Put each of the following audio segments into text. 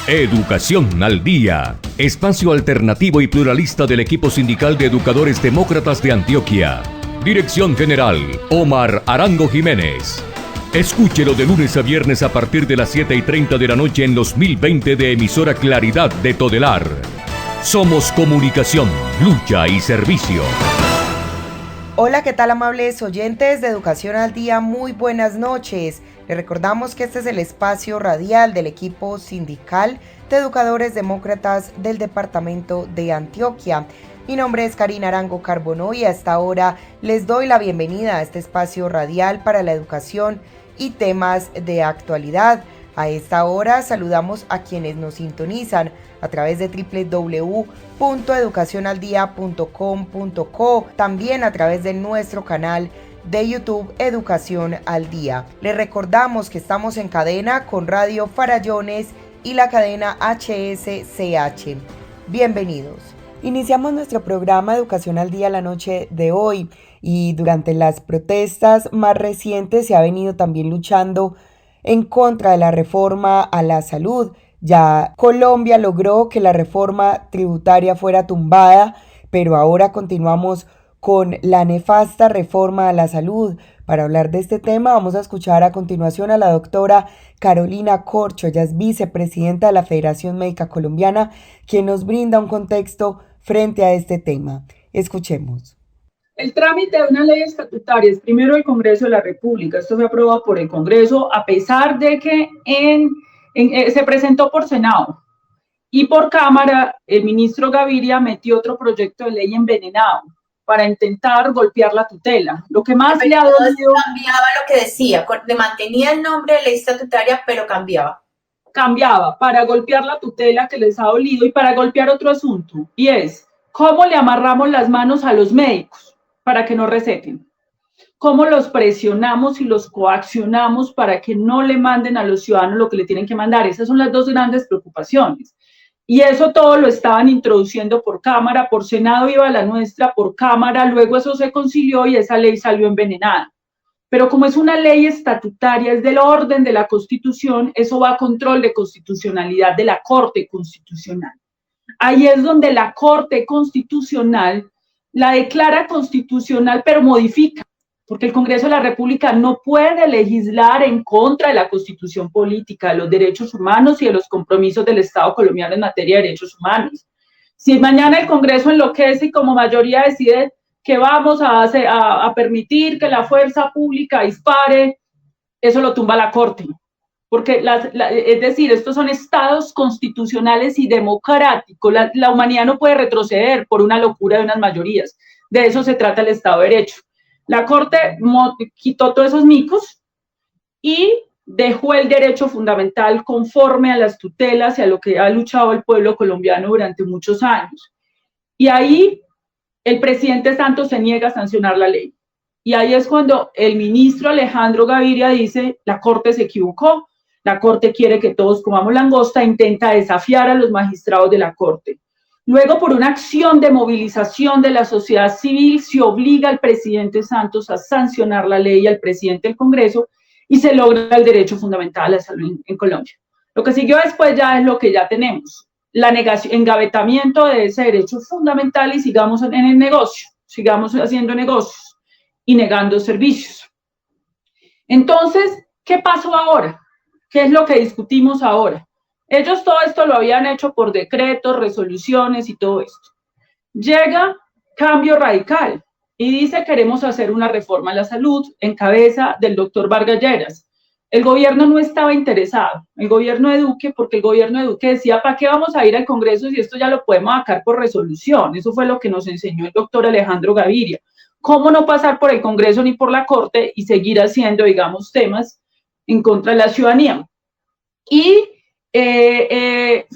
Educación al Día, espacio alternativo y pluralista del equipo sindical de educadores demócratas de Antioquia. Dirección General, Omar Arango Jiménez. Escúchelo de lunes a viernes a partir de las 7:30 de la noche en los 1020 de emisora Claridad de Todelar. Somos comunicación, lucha y servicio. Hola, ¿qué tal, amables oyentes de Educación al Día? Muy buenas noches. Les recordamos que este es el espacio radial del equipo sindical de educadores demócratas del departamento de Antioquia. Mi nombre es Karina Arango Carbonó y a esta hora les doy la bienvenida a este espacio radial para la educación y temas de actualidad. A esta hora saludamos a quienes nos sintonizan a través de www.educacionaldia.com.co, también a través de nuestro canal de YouTube Educación al Día. Les recordamos que estamos en cadena con Radio Farallones y la cadena HSCH. Bienvenidos. Iniciamos nuestro programa Educación al Día la noche de hoy y durante las protestas más recientes se ha venido también luchando en contra de la reforma a la salud. Ya Colombia logró que la reforma tributaria fuera tumbada, pero ahora continuamos con la nefasta reforma a la salud. Para hablar de este tema vamos a escuchar a continuación a la doctora Carolina Corcho. Ella es vicepresidenta de la Federación Médica Colombiana, quien nos brinda un contexto frente a este tema. Escuchemos. El trámite de una ley estatutaria es primero el Congreso de la República. Esto fue aprobado por el Congreso, a pesar de que se presentó por Senado y por Cámara. El ministro Gaviria metió otro proyecto de ley envenenado para intentar golpear la tutela. Lo que más le ha dolido... Cambiaba lo que decía, le mantenía el nombre de ley estatutaria, pero cambiaba. Cambiaba para golpear la tutela que les ha dolido y para golpear otro asunto, y es cómo le amarramos las manos a los médicos para que no receten, cómo los presionamos y los coaccionamos para que no le manden a los ciudadanos lo que le tienen que mandar. Esas son las dos grandes preocupaciones. Y eso todo lo estaban introduciendo por Cámara, por Senado iba la nuestra, por Cámara, luego eso se concilió y esa ley salió envenenada. Pero como es una ley estatutaria, es del orden de la Constitución, eso va a control de constitucionalidad de la Corte Constitucional. Ahí es donde la Corte Constitucional la declara constitucional, pero modifica, porque el Congreso de la República no puede legislar en contra de la Constitución política, de los derechos humanos y de los compromisos del Estado colombiano en materia de derechos humanos. Si mañana el Congreso enloquece y como mayoría decide que vamos a permitir que la fuerza pública dispare, eso lo tumba la Corte. Porque, es decir, estos son estados constitucionales y democráticos. La humanidad no puede retroceder por una locura de unas mayorías. De eso se trata el Estado de Derecho. La Corte quitó todos esos micos y dejó el derecho fundamental conforme a las tutelas y a lo que ha luchado el pueblo colombiano durante muchos años. Y ahí el presidente Santos se niega a sancionar la ley. Y ahí es cuando el ministro Alejandro Gaviria dice, la Corte se equivocó, la Corte quiere que todos comamos langosta, intenta desafiar a los magistrados de la Corte. Luego, por una acción de movilización de la sociedad civil, se obliga al presidente Santos a sancionar la ley, al presidente del Congreso, y se logra el derecho fundamental a la salud en Colombia. Lo que siguió después ya es lo que ya tenemos, la negación, engavetamiento de ese derecho fundamental y sigamos en el negocio, sigamos haciendo negocios y negando servicios. Entonces, ¿qué pasó ahora? ¿Qué es lo que discutimos ahora? Ellos todo esto lo habían hecho por decretos, resoluciones y todo esto. Llega Cambio Radical y dice queremos hacer una reforma a la salud en cabeza del doctor Vargas Lleras. El gobierno no estaba interesado, el gobierno de Duque, porque el gobierno de Duque decía, ¿para qué vamos a ir al Congreso si esto ya lo podemos sacar por resolución? Eso fue lo que nos enseñó el doctor Alejandro Gaviria. ¿Cómo no pasar por el Congreso ni por la Corte y seguir haciendo, digamos, temas en contra de la ciudadanía? Y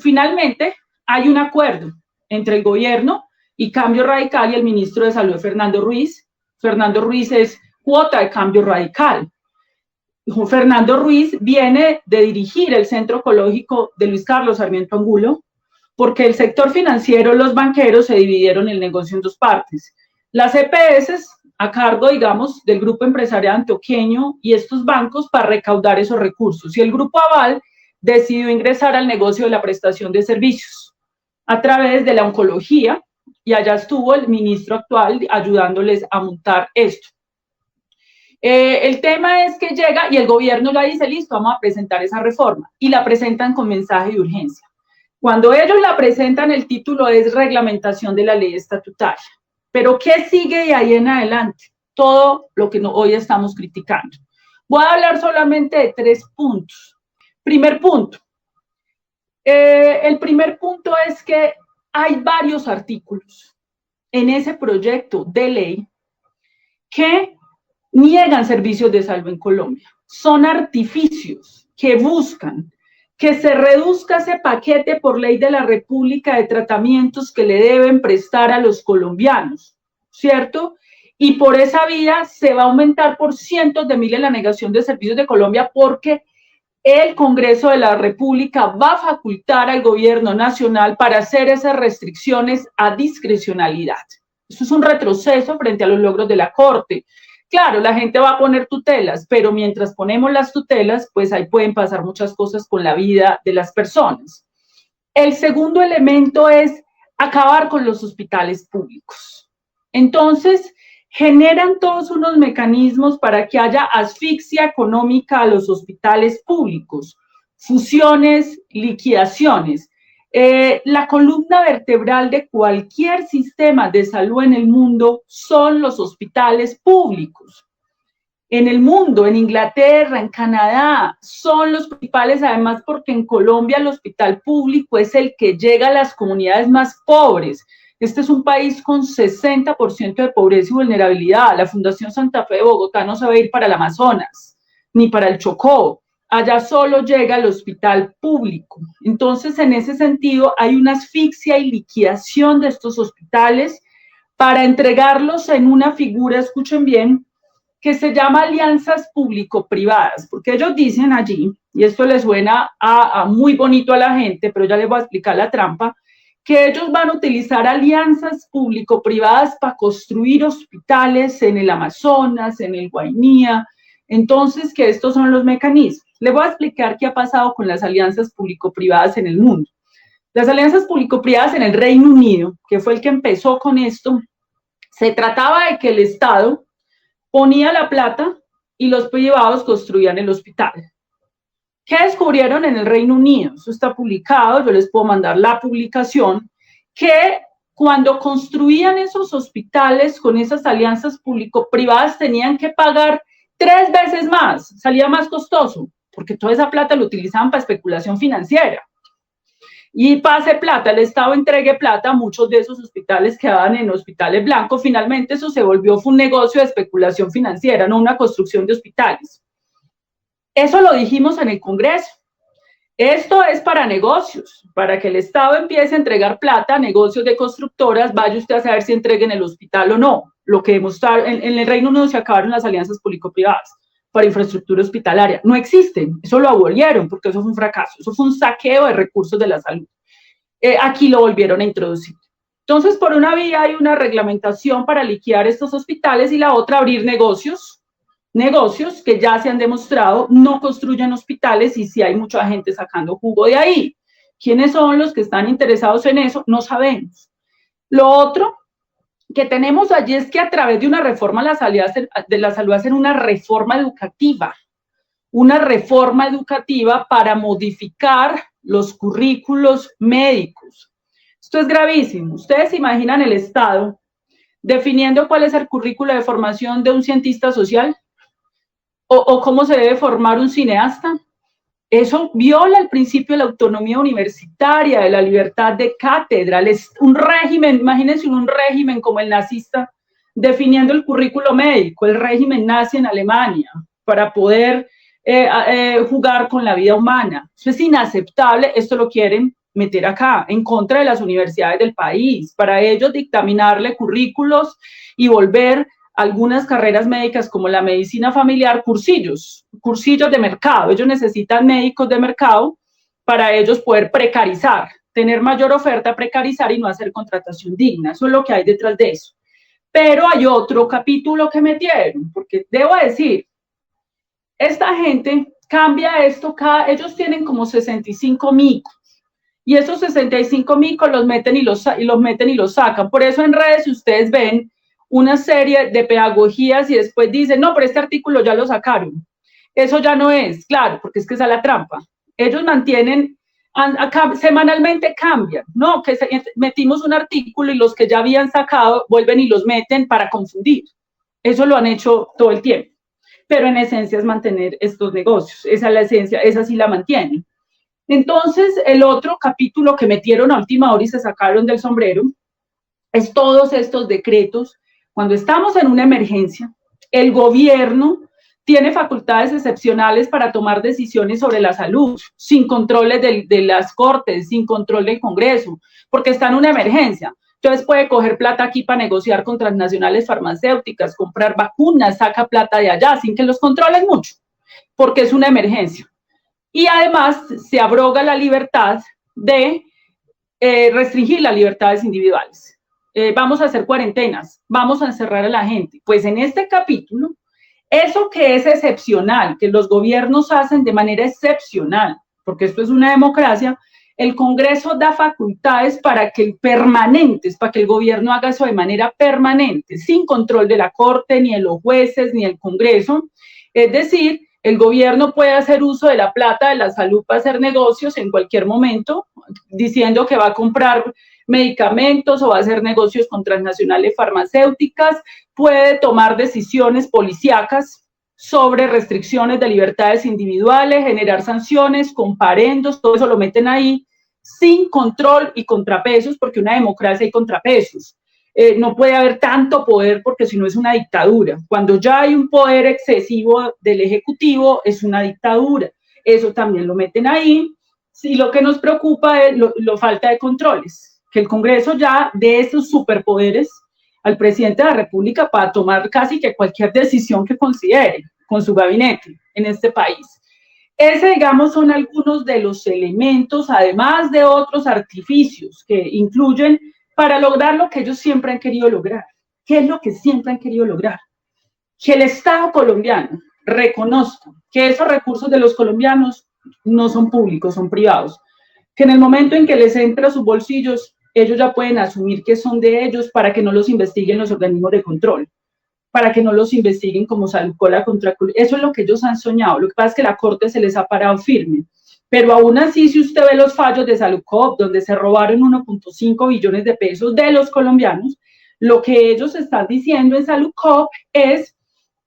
finalmente hay un acuerdo entre el gobierno y Cambio Radical y el ministro de Salud, Fernando Ruiz. Fernando Ruiz es cuota de Cambio Radical. Fernando Ruiz viene de dirigir el Centro Oncológico de Luis Carlos Sarmiento Angulo, porque el sector financiero, los banqueros, se dividieron el negocio en dos partes. Las EPS a cargo, digamos, del grupo empresarial antioqueño y estos bancos para recaudar esos recursos. Y el grupo Aval decidió ingresar al negocio de la prestación de servicios a través de la oncología, y allá estuvo el ministro actual ayudándoles a montar esto. El tema es que llega y el gobierno le dice, listo, vamos a presentar esa reforma, y la presentan con mensaje de urgencia. Cuando ellos la presentan, el título es reglamentación de la ley estatutaria. Pero ¿qué sigue de ahí en adelante? Todo lo que hoy estamos criticando. Voy a hablar solamente de 3 puntos. Primer punto. El primer punto es que hay varios artículos en ese proyecto de ley que niegan servicios de salud en Colombia. Son artificios que buscan que se reduzca ese paquete por ley de la República de tratamientos que le deben prestar a los colombianos, ¿cierto? Y por esa vía se va a aumentar por cientos de miles la negación de servicios de Colombia, porque el Congreso de la República va a facultar al gobierno nacional para hacer esas restricciones a discrecionalidad. Eso es un retroceso frente a los logros de la Corte. Claro, la gente va a poner tutelas, pero mientras ponemos las tutelas, pues ahí pueden pasar muchas cosas con la vida de las personas. El segundo elemento es acabar con los hospitales públicos. Entonces, generan todos unos mecanismos para que haya asfixia económica a los hospitales públicos, fusiones, liquidaciones. La columna vertebral de cualquier sistema de salud en el mundo son los hospitales públicos. En el mundo, en Inglaterra, en Canadá, son los principales, además porque en Colombia el hospital público es el que llega a las comunidades más pobres. Este es un país con 60% de pobreza y vulnerabilidad. La Fundación Santa Fe de Bogotá no se va a ir para el Amazonas, ni para el Chocó. Allá solo llega el hospital público. Entonces, en ese sentido, hay una asfixia y liquidación de estos hospitales para entregarlos en una figura, escuchen bien, que se llama alianzas público-privadas, porque ellos dicen allí, y esto les suena muy bonito a la gente, pero ya les voy a explicar la trampa, que ellos van a utilizar alianzas público-privadas para construir hospitales en el Amazonas, en el Guainía. Entonces, que estos son los mecanismos. Les voy a explicar qué ha pasado con las alianzas público-privadas en el mundo. Las alianzas público-privadas en el Reino Unido, que fue el que empezó con esto, se trataba de que el Estado ponía la plata y los privados construían el hospital. ¿Qué descubrieron en el Reino Unido? Eso está publicado, yo les puedo mandar la publicación, que cuando construían esos hospitales con esas alianzas público-privadas tenían que pagar 3 veces más, salía más costoso, porque toda esa plata lo utilizaban para especulación financiera. Y pase plata, el Estado entregue plata, muchos de esos hospitales quedaban en hospitales blancos. Finalmente eso se volvió, fue un negocio de especulación financiera, no una construcción de hospitales. Eso lo dijimos en el Congreso. Esto es para negocios, para que el Estado empiece a entregar plata a negocios de constructoras, vaya usted a saber si entreguen el hospital o no. Lo que demostraron, en el Reino Unido se acabaron las alianzas público-privadas para infraestructura hospitalaria. No existen, eso lo abolieron porque eso fue un fracaso, eso fue un saqueo de recursos de la salud. Aquí lo volvieron a introducir. Entonces, por una vía hay una reglamentación para liquidar estos hospitales y la otra abrir negocios que ya se han demostrado no construyen hospitales y sí hay mucha gente sacando jugo de ahí. ¿Quiénes son los que están interesados en eso? No sabemos. Lo otro que tenemos allí es que a través de una reforma de la salud hacen una reforma educativa para modificar los currículos médicos. Esto es gravísimo. Ustedes se imaginan el Estado definiendo cuál es el currículo de formación de un cientista social o cómo se debe formar un cineasta. Eso viola el principio de la autonomía universitaria, de la libertad de cátedra. Es un régimen, imagínense un régimen como el nazista, definiendo el currículo médico. El régimen nazi en Alemania para poder jugar con la vida humana. Eso es inaceptable, esto lo quieren meter acá, en contra de las universidades del país, para ellos dictaminarle currículos y volver algunas carreras médicas como la medicina familiar, cursillos de mercado. Ellos necesitan médicos de mercado para ellos poder precarizar, tener mayor oferta, precarizar y no hacer contratación digna. Eso es lo que hay detrás de eso. Pero hay otro capítulo que metieron, porque debo decir, esta gente cambia esto, ellos tienen como 65 micos, y esos 65 micos los meten y los sacan. Por eso en redes ustedes ven una serie de pedagogías y después dicen, no, pero este artículo ya lo sacaron. Eso ya no es, claro, porque es que esa es la trampa. Ellos mantienen, semanalmente cambian, ¿no? Que metimos un artículo y los que ya habían sacado vuelven y los meten para confundir. Eso lo han hecho todo el tiempo. Pero en esencia es mantener estos negocios. Esa es la esencia, esa sí la mantienen. Entonces, el otro capítulo que metieron a última hora y se sacaron del sombrero es todos estos decretos. Cuando estamos en una emergencia, el gobierno tiene facultades excepcionales para tomar decisiones sobre la salud, sin controles de las cortes, sin control del Congreso, porque está en una emergencia. Entonces puede coger plata aquí para negociar con transnacionales farmacéuticas, comprar vacunas, saca plata de allá, sin que los controlen mucho, porque es una emergencia. Y además se abroga la libertad de restringir las libertades individuales. Vamos a hacer cuarentenas, vamos a encerrar a la gente. Pues en este capítulo, eso que es excepcional, que los gobiernos hacen de manera excepcional, porque esto es una democracia, el Congreso da facultades para que el gobierno haga eso de manera permanente, sin control de la Corte, ni de los jueces, ni del Congreso. Es decir, el gobierno puede hacer uso de la plata de la salud para hacer negocios en cualquier momento, diciendo que va a comprar medicamentos o va a hacer negocios con transnacionales farmacéuticas, puede tomar decisiones policíacas sobre restricciones de libertades individuales, generar sanciones, comparendos, todo eso lo meten ahí, sin control y contrapesos, porque una democracia hay contrapesos. No puede haber tanto poder porque si no es una dictadura. Cuando ya hay un poder excesivo del Ejecutivo, es una dictadura. Eso también lo meten ahí. Y lo que nos preocupa es la falta de controles, que el Congreso ya dé esos superpoderes al presidente de la República para tomar casi que cualquier decisión que considere con su gabinete en este país. Ese, digamos, son algunos de los elementos, además de otros artificios que incluyen para lograr lo que ellos siempre han querido lograr. ¿Qué es lo que siempre han querido lograr? Que el Estado colombiano reconozca que esos recursos de los colombianos no son públicos, son privados. Que en el momento en que les entra a sus bolsillos, ellos ya pueden asumir que son de ellos para que no los investiguen los organismos de control, para que no los investiguen como Salucola contra... Eso es lo que ellos han soñado. Lo que pasa es que la Corte se les ha parado firme. Pero aún así, si usted ve los fallos de Salucop, donde se robaron 1.5 billones de pesos de los colombianos, lo que ellos están diciendo en Salucop es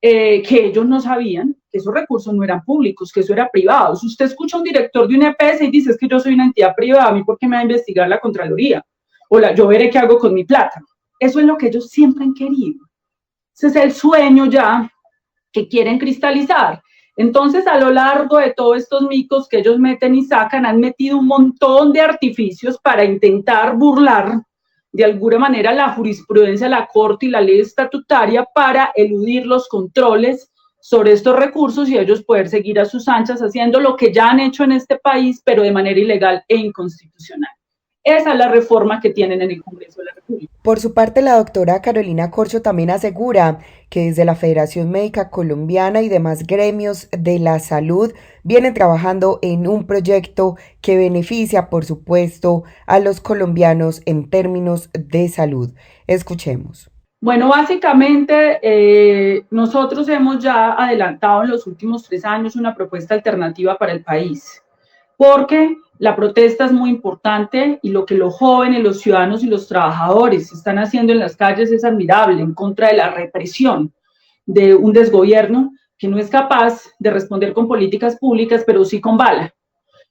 que ellos no sabían que esos recursos no eran públicos, que eso era privado. Si usted escucha a un director de una EPS y dice, es que yo soy una entidad privada, ¿a mí por qué me va a investigar la Contraloría? O yo veré qué hago con mi plata. Eso es lo que ellos siempre han querido. Ese es el sueño ya que quieren cristalizar. Entonces, a lo largo de todos estos micos que ellos meten y sacan, han metido un montón de artificios para intentar burlar de alguna manera la jurisprudencia, la Corte y la ley estatutaria para eludir los controles sobre estos recursos y ellos poder seguir a sus anchas haciendo lo que ya han hecho en este país, pero de manera ilegal e inconstitucional. Esa es la reforma que tienen en el Congreso de la República. Por su parte, la doctora Carolina Corcho también asegura que desde la Federación Médica Colombiana y demás gremios de la salud vienen trabajando en un proyecto que beneficia, por supuesto, a los colombianos en términos de salud. Escuchemos. Bueno, básicamente nosotros hemos ya adelantado en los últimos 3 años una propuesta alternativa para el país, porque la protesta es muy importante y lo que los jóvenes, los ciudadanos y los trabajadores están haciendo en las calles es admirable en contra de la represión de un desgobierno que no es capaz de responder con políticas públicas, pero sí con bala,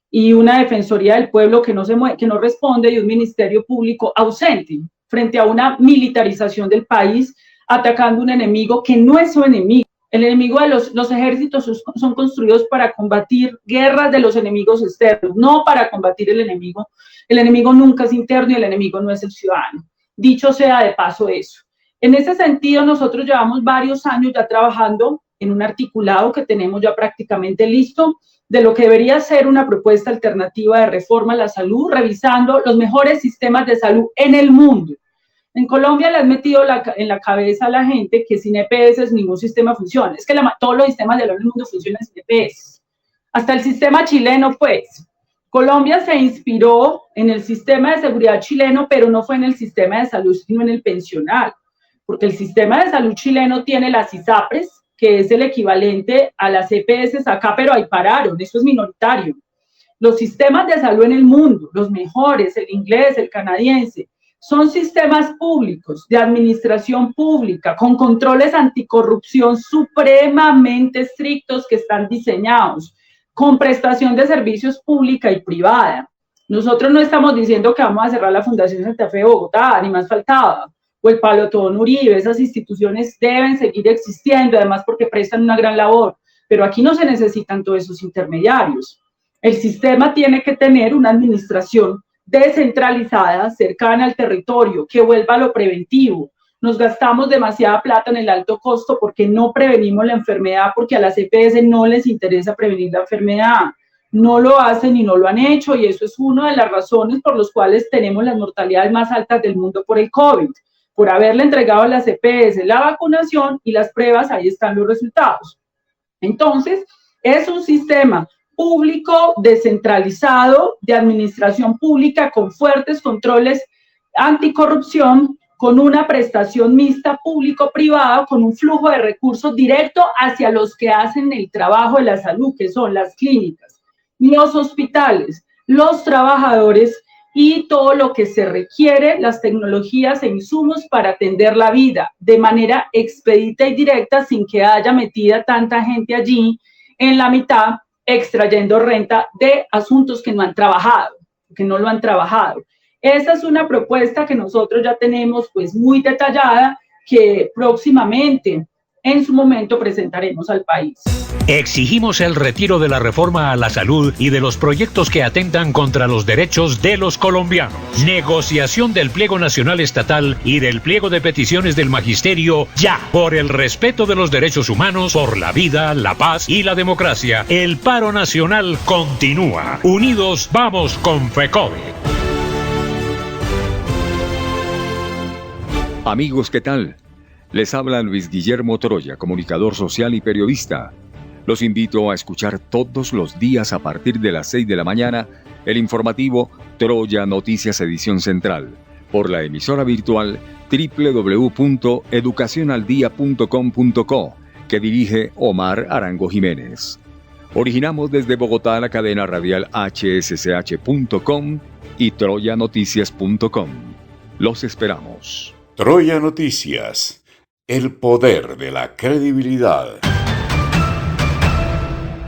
y una defensoría del pueblo que no responde y un ministerio público ausente frente a una militarización del país, atacando un enemigo que no es su enemigo. El enemigo de los ejércitos son construidos para combatir guerras de los enemigos externos, no para combatir el enemigo. El enemigo nunca es interno y el enemigo no es el ciudadano. Dicho sea de paso eso. En ese sentido, nosotros llevamos varios años ya trabajando en un articulado que tenemos ya prácticamente listo de lo que debería ser una propuesta alternativa de reforma a la salud, revisando los mejores sistemas de salud en el mundo. En Colombia le han metido en la cabeza a la gente que sin EPS ningún sistema funciona. Es que todos los sistemas del mundo funcionan sin EPS. Hasta el sistema chileno, pues. Colombia se inspiró en el sistema de seguridad chileno, pero no fue en el sistema de salud, sino en el pensional, porque el sistema de salud chileno tiene las ISAPRES, que es el equivalente a las EPS acá, pero ahí pararon, eso es minoritario. Los sistemas de salud en el mundo, los mejores, el inglés, el canadiense, son sistemas públicos, de administración pública, con controles anticorrupción supremamente estrictos que están diseñados, con prestación de servicios pública y privada. Nosotros no estamos diciendo que vamos a cerrar la Fundación Santa Fe de Bogotá, ni más faltaba, o el Palotón Uribe. Esas instituciones deben seguir existiendo, además porque prestan una gran labor, pero aquí no se necesitan todos esos intermediarios. El sistema tiene que tener una administración descentralizada, cercana al territorio, que vuelva a lo preventivo. Nos gastamos demasiada plata en el alto costo porque no prevenimos la enfermedad, porque a las EPS no les interesa prevenir la enfermedad. No lo hacen y no lo han hecho, y eso es una de las razones por las cuales tenemos las mortalidades más altas del mundo por el COVID, por haberle entregado a las EPS la vacunación y las pruebas, ahí están los resultados. Entonces, es un sistema público descentralizado de administración pública con fuertes controles anticorrupción, con una prestación mixta público-privada, con un flujo de recursos directo hacia los que hacen el trabajo de la salud, que son las clínicas, los hospitales, los trabajadores y todo lo que se requiere, las tecnologías e insumos para atender la vida de manera expedita y directa, sin que haya metida tanta gente allí en la mitad extrayendo renta de asuntos que no han trabajado, que no lo han trabajado. Esa es una propuesta que nosotros ya tenemos pues muy detallada, que próximamente en su momento presentaremos al país. Exigimos el retiro de la reforma a la salud y de los proyectos que atentan contra los derechos de los colombianos. Negociación del pliego nacional estatal y del pliego de peticiones del magisterio ya. Por el respeto de los derechos humanos, por la vida, la paz y la democracia, el paro nacional continúa. Unidos vamos con FECODE. Amigos, ¿qué tal? Les habla Luis Guillermo Troya, comunicador social y periodista. Los invito a escuchar todos los días a partir de las 6 de la mañana el informativo Troya Noticias Edición Central por la emisora virtual www.educacionaldia.com.co que dirige Omar Arango Jiménez. Originamos desde Bogotá la cadena radial hsch.com y troyanoticias.com. Los esperamos. Troya Noticias, el poder de la credibilidad.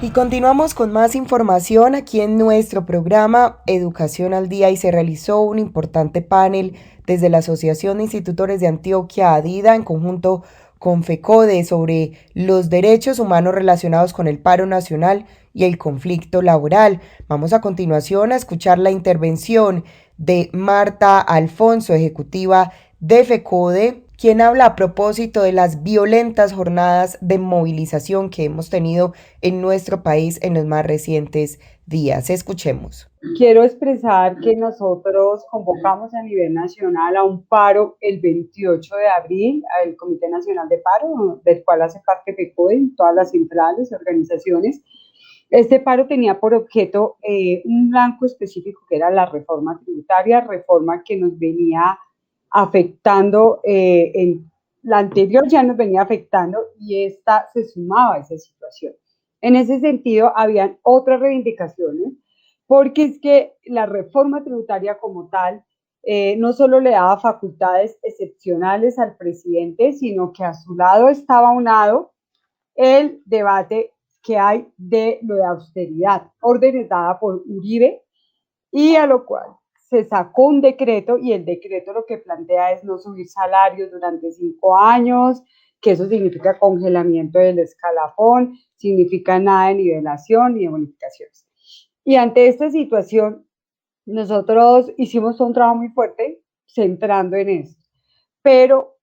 Y continuamos con más información aquí en nuestro programa Educación al Día, y se realizó un importante panel desde la Asociación de Institutores de Antioquia, ADIDA, en conjunto con FECODE, sobre los derechos humanos relacionados con el paro nacional y el conflicto laboral. Vamos a continuación a escuchar la intervención de Marta Alfonso, ejecutiva de FECODE, quien habla a propósito de las violentas jornadas de movilización que hemos tenido en nuestro país en los más recientes días. Escuchemos. Quiero expresar que nosotros convocamos a nivel nacional a un paro el 28 de abril, al Comité Nacional de Paro, del cual hace parte FECODE, todas las centrales y organizaciones. Este paro tenía por objeto un blanco específico, que era la reforma tributaria, reforma que nos venía afectando, en la anterior ya nos venía afectando, y esta se sumaba a esa situación. En ese sentido, habían otras reivindicaciones, porque es que la reforma tributaria como tal no solo le daba facultades excepcionales al presidente, sino que a su lado estaba aunado el debate que hay de lo de austeridad, órdenes dadas por Uribe, y a lo cual se sacó un decreto, y el decreto lo que plantea es no subir salarios durante 5 años, que eso significa congelamiento del escalafón, significa nada de nivelación ni de bonificaciones. Y ante esta situación, nosotros hicimos un trabajo muy fuerte centrando en esto, pero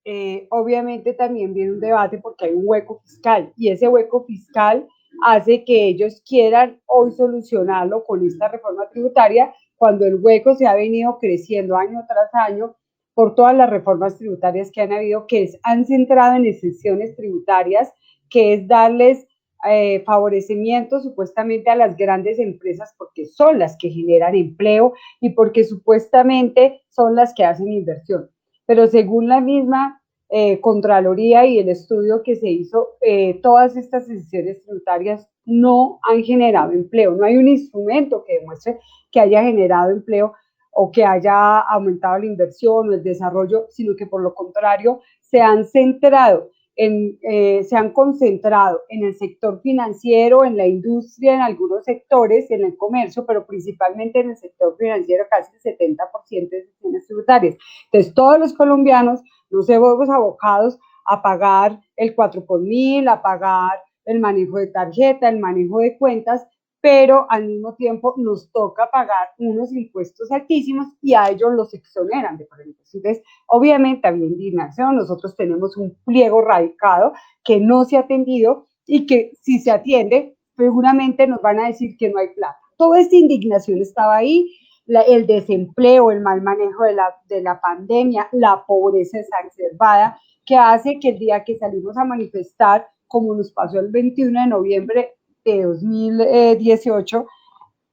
obviamente también viene un debate porque hay un hueco fiscal, y ese hueco fiscal hace que ellos quieran hoy solucionarlo con esta reforma tributaria, cuando el hueco se ha venido creciendo año tras año por todas las reformas tributarias que han habido, que han centrado en exenciones tributarias, que es darles favorecimiento supuestamente a las grandes empresas porque son las que generan empleo y porque supuestamente son las que hacen inversión. Pero según la misma Contraloría y el estudio que se hizo, todas estas decisiones tributarias no han generado empleo. No hay un instrumento que demuestre que haya generado empleo o que haya aumentado la inversión o el desarrollo, sino que por lo contrario se han concentrado en el sector financiero, en la industria, en algunos sectores, en el comercio, pero principalmente en el sector financiero, casi el 70% de decisiones tributarias. Entonces, todos los colombianos nos vemos abocados a pagar el 4x1000, a pagar el manejo de tarjeta, el manejo de cuentas, pero al mismo tiempo nos toca pagar unos impuestos altísimos y a ellos los exoneran de pagar impuestos. Entonces, obviamente había indignación, nosotros tenemos un pliego radicado que no se ha atendido y que si se atiende, seguramente nos van a decir que no hay plata. Toda esta indignación estaba ahí, el desempleo, el mal manejo de la pandemia, la pobreza exacerbada, que hace que el día que salimos a manifestar, como nos pasó el 21 de noviembre de 2018,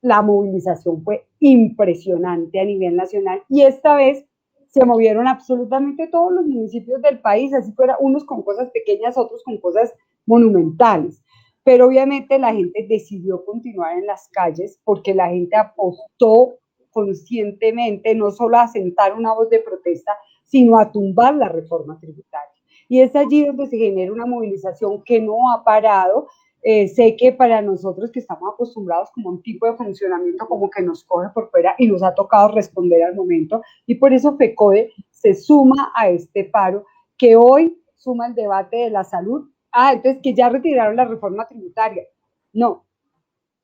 la movilización fue impresionante a nivel nacional y esta vez se movieron absolutamente todos los municipios del país, así fuera unos con cosas pequeñas, otros con cosas monumentales. Pero obviamente la gente decidió continuar en las calles porque la gente apostó conscientemente no solo a sentar una voz de protesta, sino a tumbar la reforma tributaria. Y es allí donde se genera una movilización que no ha parado. Sé que para nosotros que estamos acostumbrados como a un tipo de funcionamiento como que nos coge por fuera y nos ha tocado responder al momento y por eso FECODE se suma a este paro que hoy suma el debate de la salud. Entonces que ya retiraron la reforma tributaria. No,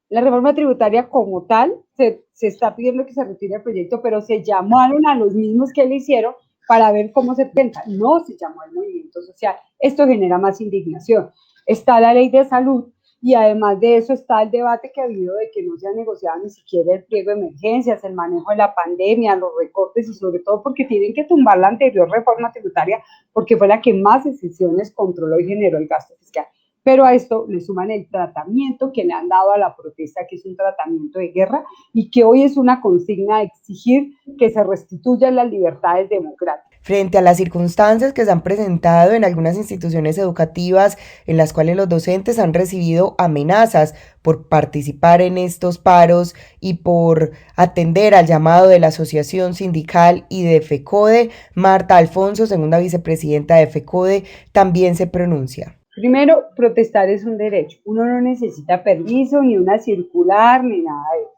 la reforma tributaria como tal se está pidiendo que se retire el proyecto, pero se llamaron a los mismos que le hicieron para ver cómo se piensa. No se llamó al movimiento social. Esto genera más indignación. Está la ley de salud y además de eso está el debate que ha habido de que no se ha negociado ni siquiera el pliego de emergencias, el manejo de la pandemia, los recortes y sobre todo porque tienen que tumbar la anterior reforma tributaria porque fue la que más excepciones controló y generó el gasto fiscal. Pero a esto le suman el tratamiento que le han dado a la protesta, que es un tratamiento de guerra y que hoy es una consigna de exigir que se restituyan las libertades democráticas. Frente a las circunstancias que se han presentado en algunas instituciones educativas en las cuales los docentes han recibido amenazas por participar en estos paros y por atender al llamado de la Asociación Sindical y de FECODE, Marta Alfonso, segunda vicepresidenta de FECODE, también se pronuncia. Primero, protestar es un derecho. Uno no necesita permiso, ni una circular, ni nada de eso.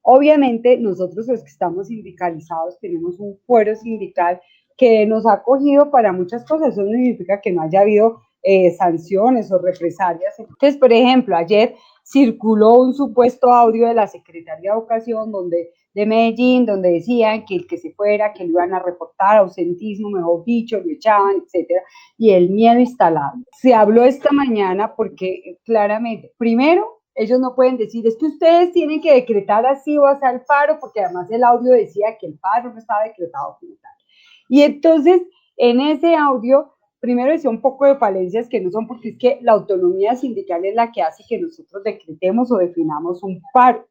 Obviamente, nosotros los que estamos sindicalizados tenemos un fuero sindical que nos ha acogido para muchas cosas. Eso no significa que no haya habido sanciones o represalias. Entonces, por ejemplo, ayer circuló un supuesto audio de la Secretaría de Educación de Medellín, donde decían que el que se fuera, que lo iban a reportar, ausentismo, mejor dicho, lo echaban, etcétera, y el miedo instalado. Se habló esta mañana porque claramente, primero, ellos no pueden decir, es que ustedes tienen que decretar así o así el paro, porque además el audio decía que el paro no estaba decretado como tal. Y entonces, en ese audio, primero decía un poco de falencias que no son, porque es que la autonomía sindical es la que hace que nosotros decretemos o definamos un paro.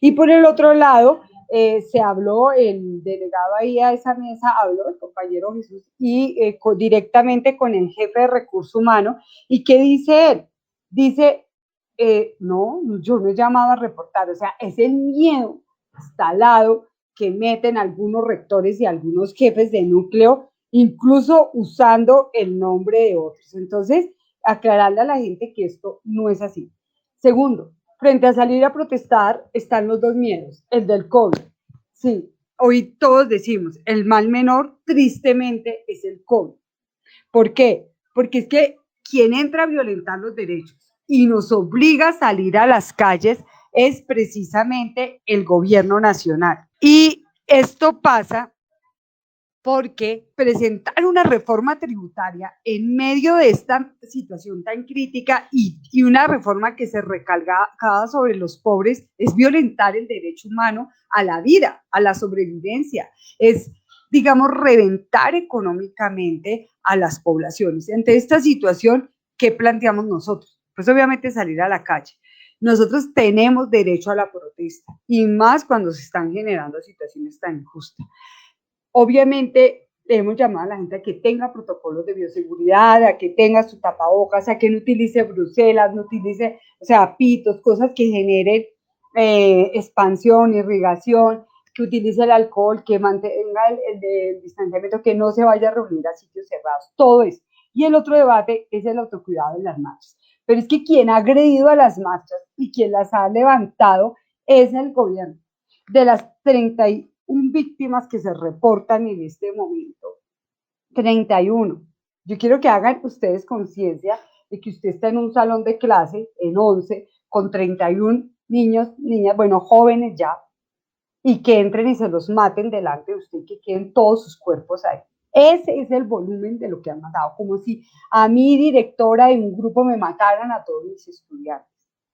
Y por el otro lado, se habló, el delegado ahí a esa mesa habló, el compañero Jesús, y directamente con el jefe de recursos humanos. ¿Y qué dice él? Dice, no, yo no he llamado a reportar, o sea, es el miedo instalado que meten algunos rectores y algunos jefes de núcleo, incluso usando el nombre de otros. Entonces, aclararle a la gente que esto no es así. Segundo, frente a salir a protestar están los dos miedos, el del COVID. Sí, hoy todos decimos, el mal menor tristemente es el COVID. ¿Por qué? Porque es que quien entra a violentar los derechos y nos obliga a salir a las calles es precisamente el gobierno nacional. Y esto pasa porque presentar una reforma tributaria en medio de esta situación tan crítica y una reforma que se recarga sobre los pobres es violentar el derecho humano a la vida, a la sobrevivencia, es, digamos, reventar económicamente a las poblaciones. Ante esta situación, ¿qué planteamos nosotros? pues obviamente salir a la calle. Nosotros tenemos derecho a la protesta, y más cuando se están generando situaciones tan injustas. Obviamente hemos llamado a la gente a que tenga protocolos de bioseguridad, a que tenga su tapabocas, a que no utilice bruselas, no utilice, o sea, pitos, cosas que generen expansión, irrigación, que utilice el alcohol, que mantenga el distanciamiento, que no se vaya a reunir a sitios cerrados, todo eso. Y el otro debate es el autocuidado en las marchas. Pero es que quien ha agredido a las marchas y quien las ha levantado es el gobierno. De las 31 víctimas que se reportan en este momento, 31. Yo quiero que hagan ustedes conciencia de que usted está en un salón de clase, en 11, con 31 niños, niñas, bueno, jóvenes ya, y que entren y se los maten delante de usted, que queden todos sus cuerpos ahí. Ese es el volumen de lo que han matado, como si a mí, directora de un grupo, me mataran a todos mis estudiantes.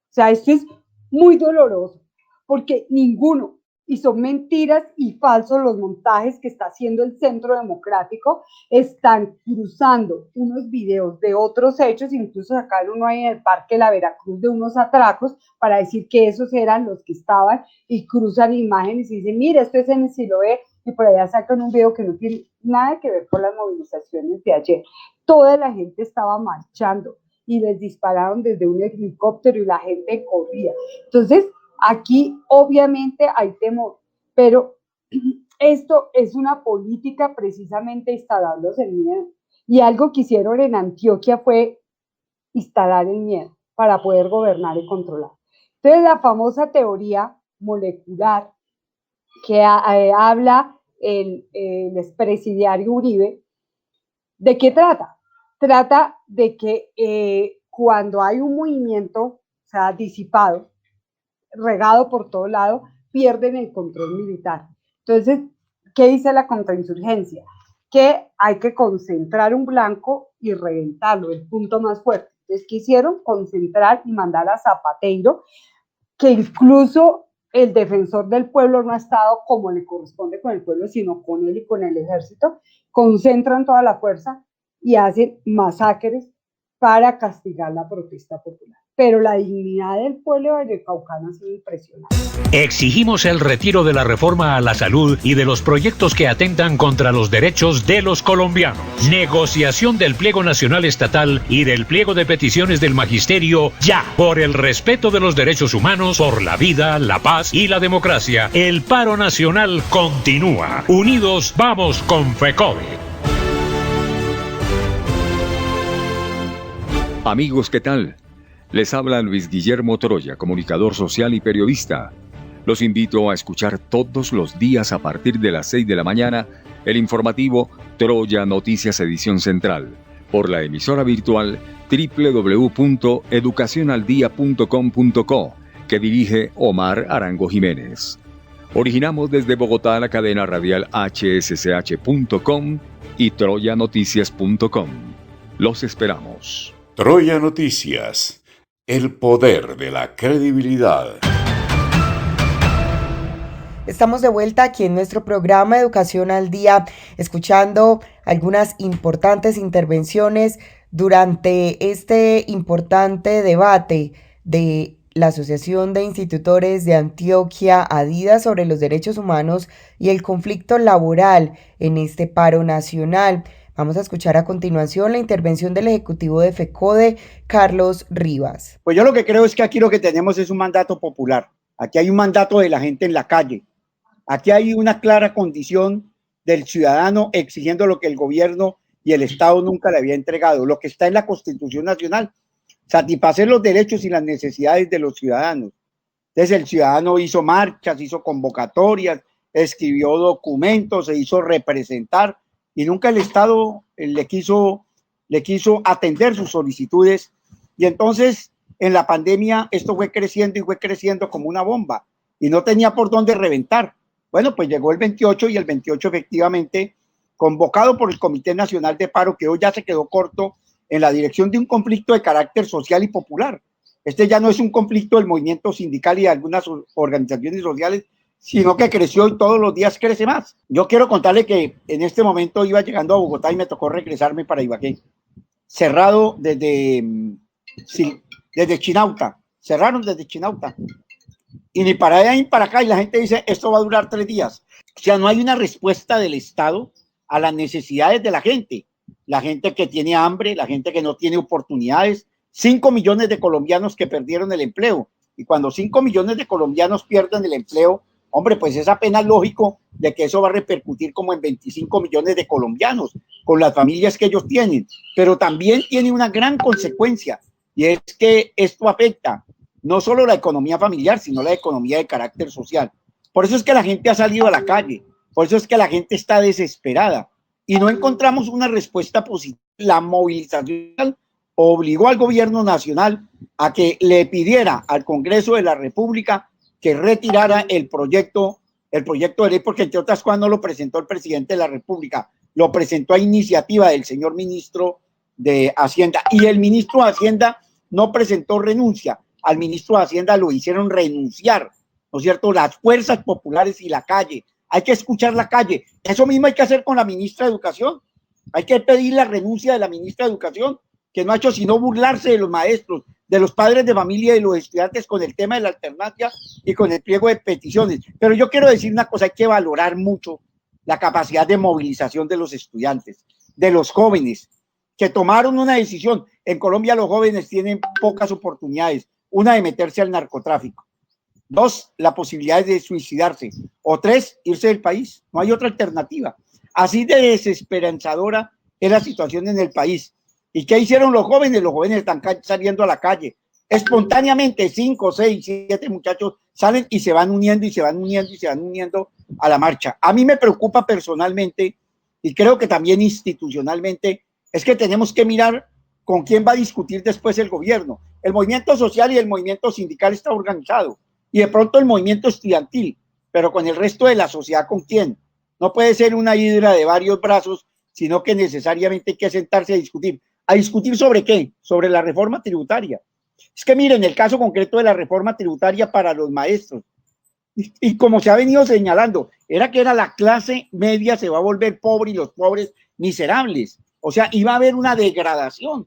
O sea, esto es muy doloroso, porque ninguno, y son mentiras y falsos los montajes que está haciendo el Centro Democrático, están cruzando unos videos de otros hechos, incluso sacaron uno ahí en el Parque La Veracruz de unos atracos para decir que esos eran los que estaban, y cruzan imágenes y dicen, mira, esto es en el Siloé, y por allá sacan un video que no tiene nada que ver con las movilizaciones de ayer. Toda la gente estaba marchando y les dispararon desde un helicóptero y la gente corría. Entonces, aquí obviamente hay temor, pero esto es una política precisamente instalándose el miedo. Y algo que hicieron en Antioquia fue instalar el miedo para poder gobernar y controlar. Entonces, la famosa teoría molecular que habla el expresidiario Uribe, ¿de qué trata? Trata de que cuando hay un movimiento, o sea, disipado, regado por todo lado, pierden el control militar. Entonces, ¿qué dice la contrainsurgencia? Que hay que concentrar un blanco y reventarlo, el punto más fuerte. Entonces, quisieron concentrar y mandar a Zapateiro, que incluso el defensor del pueblo no ha estado como le corresponde con el pueblo, sino con él y con el ejército, concentran toda la fuerza y hacen masacres para castigar la protesta popular. Pero la dignidad del pueblo vallecaucano ha sido impresionante. Exigimos el retiro de la reforma a la salud y de los proyectos que atentan contra los derechos de los colombianos. Negociación del pliego nacional estatal y del pliego de peticiones del magisterio ya. Por el respeto de los derechos humanos, por la vida, la paz y la democracia, el paro nacional continúa. Unidos vamos con FECODE. Amigos, ¿qué tal? Les habla Luis Guillermo Troya, comunicador social y periodista. Los invito a escuchar todos los días a partir de las 6 de la mañana el informativo Troya Noticias Edición Central por la emisora virtual www.educacionaldia.com.co que dirige Omar Arango Jiménez. Originamos desde Bogotá la cadena radial hsch.com y troyanoticias.com. Los esperamos. Troya Noticias. El poder de la credibilidad. Estamos de vuelta aquí en nuestro programa Educación al Día, escuchando algunas importantes intervenciones durante este importante debate de la Asociación de Institutores de Antioquia, ADIDA, sobre los derechos humanos y el conflicto laboral en este paro nacional. Vamos a escuchar a continuación la intervención del ejecutivo de FECODE, Carlos Rivas. Pues yo lo que creo es que aquí lo que tenemos es un mandato popular. Aquí hay un mandato de la gente en la calle. Aquí hay una clara condición del ciudadano exigiendo lo que el gobierno y el Estado nunca le había entregado, lo que está en la Constitución Nacional, satisfacer los derechos y las necesidades de los ciudadanos. Entonces el ciudadano hizo marchas, hizo convocatorias, escribió documentos, se hizo representar, y nunca el Estado le quiso atender sus solicitudes. Y entonces en la pandemia esto fue creciendo y fue creciendo como una bomba y no tenía por dónde reventar. Bueno, pues llegó el 28 y el 28 efectivamente, convocado por el Comité Nacional de Paro, que hoy ya se quedó corto en la dirección de un conflicto de carácter social y popular. Este ya no es un conflicto del movimiento sindical y de algunas organizaciones sociales, sino que creció y todos los días crece más. Yo quiero contarle que en este momento iba llegando a Bogotá y me tocó regresarme para Ibagué. Cerrado desde desde Chinauta, cerraron desde Chinauta. Y ni para allá ni para acá, y la gente dice, esto va a durar 3 días. O sea, no hay una respuesta del Estado a las necesidades de la gente que tiene hambre, la gente que no tiene oportunidades. 5 millones de colombianos que perdieron el empleo. Y cuando 5 millones de colombianos pierden el empleo, hombre, pues es apenas lógico de que eso va a repercutir como en 25 millones de colombianos, con las familias que ellos tienen. Pero también tiene una gran consecuencia, y es que esto afecta no solo la economía familiar, sino la economía de carácter social. Por eso es que la gente ha salido a la calle, por eso es que la gente está desesperada y no encontramos una respuesta positiva. La movilización obligó al gobierno nacional a que le pidiera al Congreso de la República que retirara el proyecto de ley, porque entre otras cosas no lo presentó el presidente de la República, lo presentó a iniciativa del señor ministro de Hacienda, y el ministro de Hacienda no presentó renuncia, al ministro de Hacienda lo hicieron renunciar, ¿no es cierto? Las fuerzas populares y la calle. Hay que escuchar la calle. Eso mismo hay que hacer con la ministra de Educación. Hay que pedir la renuncia de la ministra de Educación, que no ha hecho sino burlarse de los maestros, de los padres de familia y de los estudiantes con el tema de la alternancia y con el pliego de peticiones. Pero yo quiero decir una cosa, hay que valorar mucho la capacidad de movilización de los estudiantes, de los jóvenes, que tomaron una decisión. En Colombia los jóvenes tienen pocas oportunidades. Una, de meterse al narcotráfico. 2, la posibilidad de suicidarse. O 3, irse del país. No hay otra alternativa. Así de desesperanzadora es la situación en el país. ¿Y qué hicieron los jóvenes? Los jóvenes están saliendo a la calle. Espontáneamente, 5, 6, 7 muchachos salen y se van uniendo y se van uniendo y se van uniendo a la marcha. A mí me preocupa personalmente, y creo que también institucionalmente, es que tenemos que mirar con quién va a discutir después el gobierno. El movimiento social y el movimiento sindical está organizado, y de pronto el movimiento estudiantil, pero con el resto de la sociedad, ¿con quién? No puede ser una hidra de varios brazos, sino que necesariamente hay que sentarse a discutir. ¿A discutir sobre qué? Sobre la reforma tributaria. Es que miren, el caso concreto de la reforma tributaria para los maestros, y como se ha venido señalando, era que la clase media se va a volver pobre y los pobres miserables. O sea, iba a haber una degradación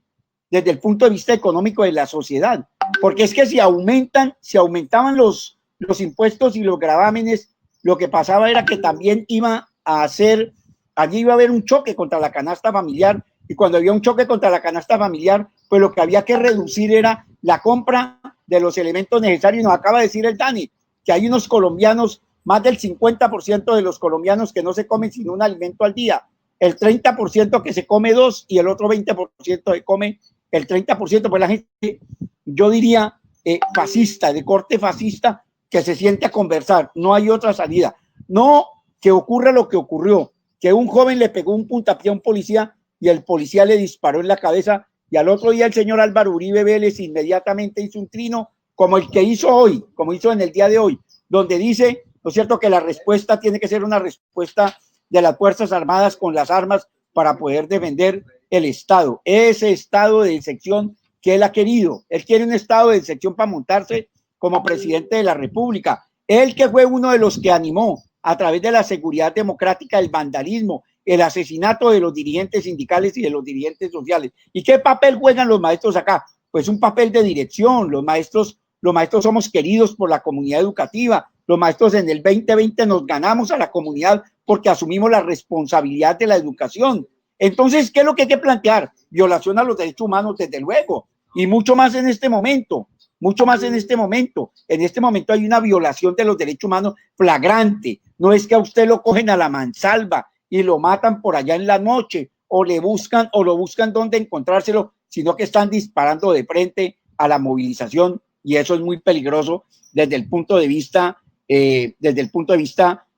desde el punto de vista económico de la sociedad, porque es que si aumentaban los impuestos y los gravámenes, lo que pasaba era que también allí iba a haber un choque contra la canasta familiar, y cuando había un choque contra la canasta familiar, pues lo que había que reducir era la compra de los elementos necesarios. Nos acaba de decir el Dani, que hay unos colombianos, más del 50% de los colombianos que no se comen sino un alimento al día, el 30% que se come 2 y el otro 20% que come el 30%, pues la gente, yo diría, fascista, de corte fascista, que se siente a conversar. No hay otra salida. No que ocurra lo que ocurrió, que un joven le pegó un puntapié a un policía y el policía le disparó en la cabeza, y al otro día el señor Álvaro Uribe Vélez inmediatamente hizo un trino como el que hizo hoy, como hizo en el día de hoy, donde dice, ¿no es cierto?, que la respuesta tiene que ser una respuesta de las Fuerzas Armadas con las armas para poder defender el Estado, ese estado de sección que él ha querido. Él quiere un estado de sección para montarse como presidente de la República. Él, que fue uno de los que animó a través de la seguridad democrática el vandalismo, el asesinato de los dirigentes sindicales y de los dirigentes sociales. ¿Y qué papel juegan los maestros acá? Pues un papel de dirección. Los maestros somos queridos por la comunidad educativa. Los maestros en el 2020 nos ganamos a la comunidad porque asumimos la responsabilidad de la educación. Entonces, ¿qué es lo que hay que plantear? Violación a los derechos humanos, desde luego, y mucho más en este momento, mucho más en este momento. En este momento hay una violación de los derechos humanos flagrante. No es que a usted lo cogen a la mansalva y lo matan por allá en la noche, o lo buscan dónde encontrárselo, sino que están disparando de frente a la movilización, y eso es muy peligroso desde el punto de vista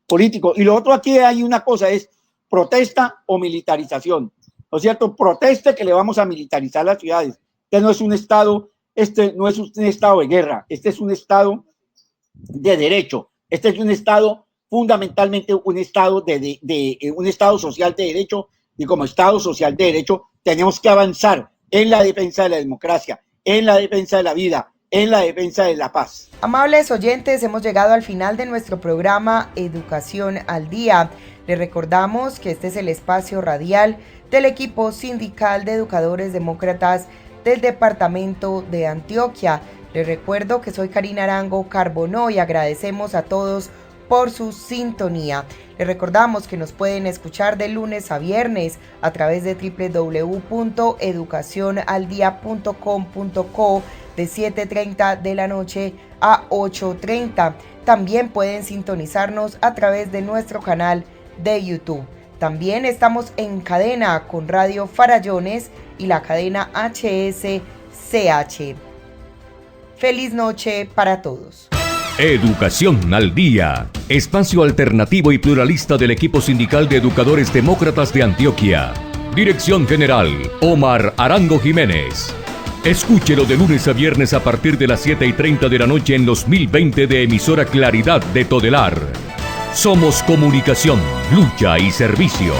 político. Y lo otro, aquí hay una cosa, es protesta o militarización, ¿no es cierto? Proteste que le vamos a militarizar las ciudades. Este no es un estado de guerra, este es un estado de derecho, este es un estado fundamentalmente un estado un estado social de derecho, y como estado social de derecho tenemos que avanzar en la defensa de la democracia, en la defensa de la vida, en la defensa de la paz. Amables oyentes, hemos llegado al final de nuestro programa Educación al Día. Les recordamos que este es el espacio radial del equipo sindical de educadores demócratas del departamento de Antioquia. Les recuerdo que soy Karina Arango Carbonó y agradecemos a todos por su sintonía. Les recordamos que nos pueden escuchar de lunes a viernes a través de www.educacionaldia.com.co de 7:30 de la noche a 8:30. También pueden sintonizarnos a través de nuestro canal de YouTube. También estamos en cadena con Radio Farallones y la cadena HSCH. Feliz noche para todos. Educación al Día, espacio alternativo y pluralista del equipo sindical de educadores demócratas de Antioquia. Dirección General, Omar Arango Jiménez. Escúchelo de lunes a viernes a partir de las 7:30 de la noche en los 1020 de emisora Claridad de Todelar. Somos comunicación, lucha y servicio.